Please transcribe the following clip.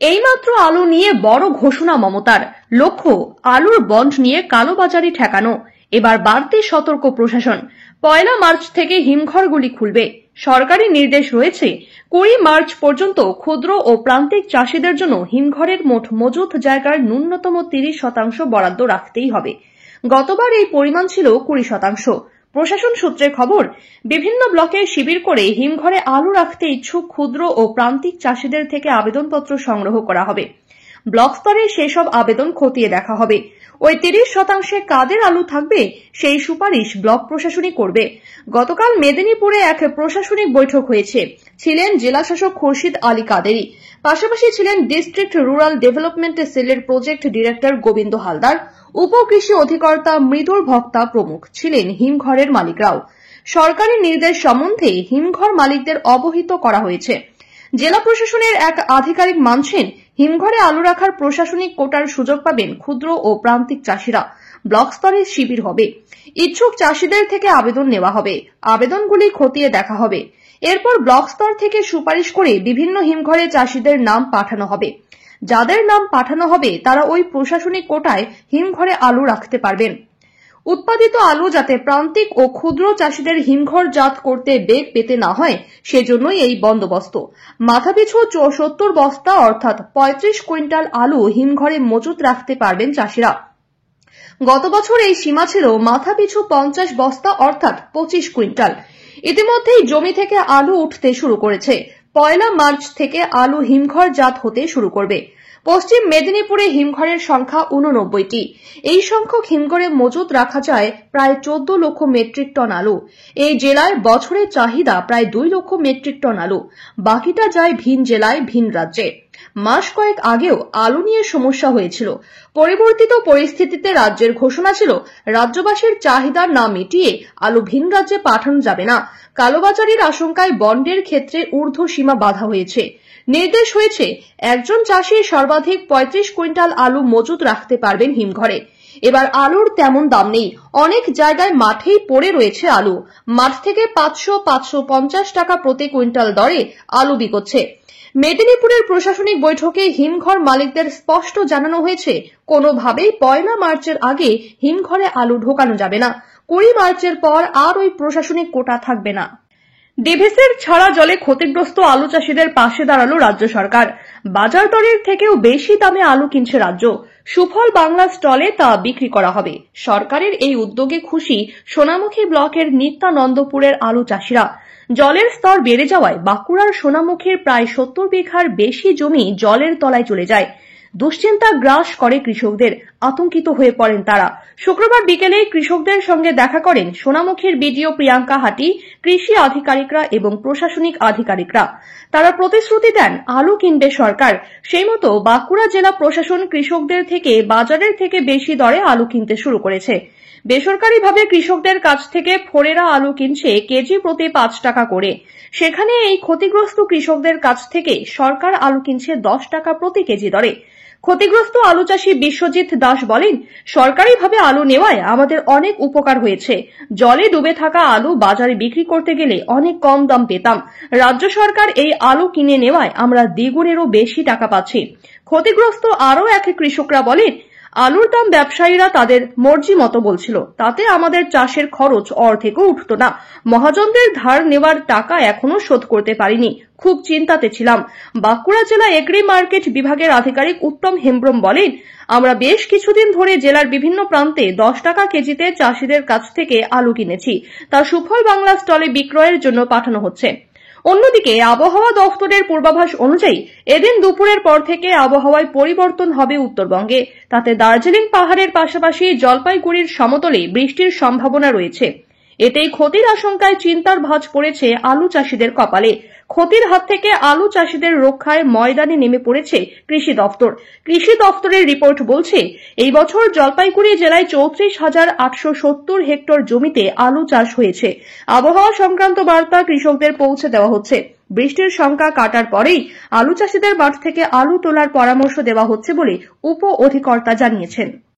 এইমাত্র আলু নিয়ে বড় ঘোষণা মমতার। লক্ষ্য, আলুর বন্ড নিয়ে কালোবাজারি ঠেকানো। এবার বাড়তি সতর্ক প্রশাসন। ১ মার্চ থেকে হিমঘরগুলি খুলবে। সরকারি নির্দেশ রয়েছে ২০ মার্চ পর্যন্ত ক্ষুদ্র ও প্রান্তিক চাষিদের জন্য হিমঘরের মোট মজুত জায়গার ন্যূনতম ৩০% বরাদ্দ রাখতেই হবে। গতবার এই পরিমাণ ছিল ২০%। প্রশাসন সূত্রে খবর, বিভিন্ন ব্লকে শিবির করে হিমঘরে আলু রাখতে ইচ্ছুক ক্ষুদ্র ও প্রান্তিক চাষিদের থেকে আবেদনপত্র সংগ্রহ করা হবে। ব্লক স্তরে সেসব আবেদন খতিয়ে দেখা হবে। ওই ৩০% কাদের আলু থাকবে সেই সুপারিশ ব্লক প্রশাসনই করবে। গতকাল মেদিনীপুরে এক প্রশাসনিক বৈঠক হয়েছে। ছিলেন জেলাশাসক খুরশিদ আলী কাদেরি, পাশাপাশি ছিলেন ডিস্ট্রিক্ট রুরাল ডেভেলপমেন্ট সেলের প্রজেক্ট ডিরেক্টর গোবিন্দ হালদার, উপকৃষি অধিকর্তা মৃদুল ভক্তা প্রমুখ। ছিলেন হিমঘরের মালিকরাও। সরকারি নির্দেশ সম্বন্ধে হিমঘর মালিকদের অবহিত করা হয়েছে। জেলা প্রশাসনের এক আধিকারিক মানছেন, হিমঘরে আলু রাখার প্রশাসনিক কোটার সুযোগ পাবেন ক্ষুদ্র ও প্রান্তিক চাষিরা। ব্লক স্তরে শিবির হবে। ইচ্ছুক চাষিদের থেকে আবেদন নেওয়া হবে। আবেদনগুলি খতিয়ে দেখা হবে। এরপর ব্লক স্তর থেকে সুপারিশ করে বিভিন্ন হিমঘরে চাষিদের নাম পাঠানো হবে। যাদের নাম পাঠানো হবে তারা ওই প্রশাসনিক কোটায় হিমঘরে আলু রাখতে পারবেন। উৎপাদিত আলু যাতে প্রান্তিক ও ক্ষুদ্র চাষিদের হিমঘরজাত করতে বেগ পেতে না হয়, সেজন্যই এই বন্দোবস্ত। মাথাপিছু ৭৪ বস্তা অর্থাৎ ৩৫ কুইন্টাল আলু হিমঘরে মজুত রাখতে পারবেন চাষিরা। গত বছর এই সীমা ছিল মাথাপিছু ৫০ বস্তা অর্থাৎ ২৫ কুইন্টাল। ইতিমধ্যেই জমি থেকে আলু উঠতে শুরু করেছে। ১ মার্চ থেকে আলু হিমঘরজাত হতে শুরু করবে। পশ্চিম মেদিনীপুরে হিমঘরের সংখ্যা ৮৯টি। এই সংখ্যক হিমঘরে মজুত রাখা যায় প্রায় ১৪ লক্ষ মেট্রিক টন আলু। এই জেলায় বছরের চাহিদা প্রায় ২ লক্ষ মেট্রিক টন আলু। বাকিটা যায় ভিন জেলায়, ভিন রাজ্যে। মাস কয়েক আগেও আলু নিয়ে সমস্যা হয়েছিল। পরিবর্তিত পরিস্থিতিতে রাজ্যের ঘোষণা ছিল, রাজ্যবাসীর চাহিদা না মিটিয়ে আলু ভিন রাজ্যে পাঠানো যাবে না। কালোবাজারির আশঙ্কায় বন্ডের ক্ষেত্রে ঊর্ধ্ব সীমা বাঁধা হয়েছে। নির্দেশ হয়েছে, একজন চাষি সর্বাধিক ৩৫ কুইন্টাল আলু মজুত রাখতে পারবেন হিমঘরে। এবার আলুর তেমন দাম নেই। অনেক জায়গায় মাঠেই পড়ে রয়েছে আলু। মাঠ থেকে ৫০০-৫৫০ টাকা প্রতি কুইন্টাল দরে আলু বিকোচ্ছে। মেদিনীপুরের প্রশাসনিক বৈঠকে হিমঘর মালিকদের স্পষ্ট জানানো হয়েছে, কোনোভাবেই ১ মার্চের আগে হিমঘরে আলু ঢোকানো যাবে না। ২০ মার্চের পর আর ওই প্রশাসনিক কোটা থাকবে না। ডিভিসির ছাড়া জলে ক্ষতিগ্রস্ত আলু চাষিদের পাশে দাঁড়ালো রাজ্য সরকার। বাজার দরের থেকেও বেশি দামে আলু কিনছে রাজ্য। সুফল বাংলা স্টলে তা বিক্রি করা হবে। সরকারের এই উদ্যোগে খুশি সোনামুখী ব্লকের নিত্যানন্দপুরের আলু চাষিরা। জলের স্তর বেড়ে যাওয়ায় বাঁকুড়ার সোনামুখীর প্রায় ৭০ বিঘার বেশি জমি জলের তলায় চলে যায়। দুশ্চিন্তা গ্রাস করে কৃষকদের। আতঙ্কিত হয়ে পড়েন তারা। শুক্রবার বিকেলে কৃষকদের সঙ্গে দেখা করেন সোনামুখীর বিডিও প্রিয়াঙ্কা হাটি, কৃষি আধিকারিকরা এবং প্রশাসনিক আধিকারিকরা। তারা প্রতিশ্রুতি দেন, আলু কিনবে সরকার। সেই মতো বাঁকুড়া জেলা প্রশাসন কৃষকদের থেকে বাজারের থেকে বেশি দরে আলু কিনতে শুরু করেছে। বেসরকারিভাবে কৃষকদের কাছ থেকে ফোরেরা আলু কিনছে কেজি প্রতি ৫ টাকা করে। সেখানে এই ক্ষতিগ্রস্ত কৃষকদের কাছ থেকে সরকার আলু কিনছে ১০ টাকা প্রতি কেজি দরে। ক্ষতিগ্রস্ত আলু চাষী বিশ্বজিৎ দাস বলেন, সরকারিভাবে আলু নেওয়ায় আমাদের অনেক উপকার হয়েছে। জলে ডুবে থাকা আলু বাজারে বিক্রি করতে গেলে অনেক কম দাম পেতাম। রাজ্য সরকার এই আলু কিনে নেওয়ায় আমরা দ্বিগুণেরও বেশি টাকা পাচ্ছি। ক্ষতিগ্রস্ত আরও এক কৃষকরা বলেন, আলুর দাম ব্যবসায়ীরা তাদের মর্জি মতো বলছিল, তাতে আমাদের চাষের খরচ অর্ধেকও উঠত না। মহাজনদের ধার নেওয়ার টাকা এখনো শোধ করতে পারিনি। খুব চিন্তাতে ছিলাম। বাঁকুড়া জেলা এগ্রি মার্কেট বিভাগের আধিকারিক উত্তম হেমব্রম বলেন, আমরা বেশ কিছুদিন ধরে জেলার বিভিন্ন প্রান্তে ১০ টাকা কেজিতে চাষিদের কাছ থেকে আলু কিনেছি। তা সুফল বাংলা স্টলে বিক্রয়ের জন্য পাঠানো হচ্ছে। অন্যদিকে আবহাওয়া দফতরের পূর্বাভাস অনুযায়ী এদিন দুপুরের পর থেকে আবহাওয়ায় পরিবর্তন হবে উত্তরবঙ্গে। তাতে দার্জিলিং পাহাড়ের পাশাপাশি জলপাইগুড়ির সমতলে বৃষ্টির সম্ভাবনা রয়েছে। এতেই ক্ষতির আশঙ্কায় চিন্তার ভাঁজ পড়েছে আলু চাষিদের কপালে। ক্ষতির হাত থেকে আলু চাষিদের রক্ষায় ময়দানে নেমে পড়েছে কৃষি দফতর। কৃষি দফতরের রিপোর্ট বলছে, এই বছর জলপাইগুড়ি জেলায় ৩৪,৮৭০ হেক্টর জমিতে আলু চাষ হয়েছে। আবহাওয়া সংক্রান্ত বার্তা কৃষকদের পৌঁছে দেওয়া হচ্ছে। বৃষ্টির শঙ্কা কাটার পরেই আলু চাষিদের মাঠ থেকে আলু তোলার পরামর্শ দেওয়া হচ্ছে বলে উপ অধিকর্তা জানিয়েছেন।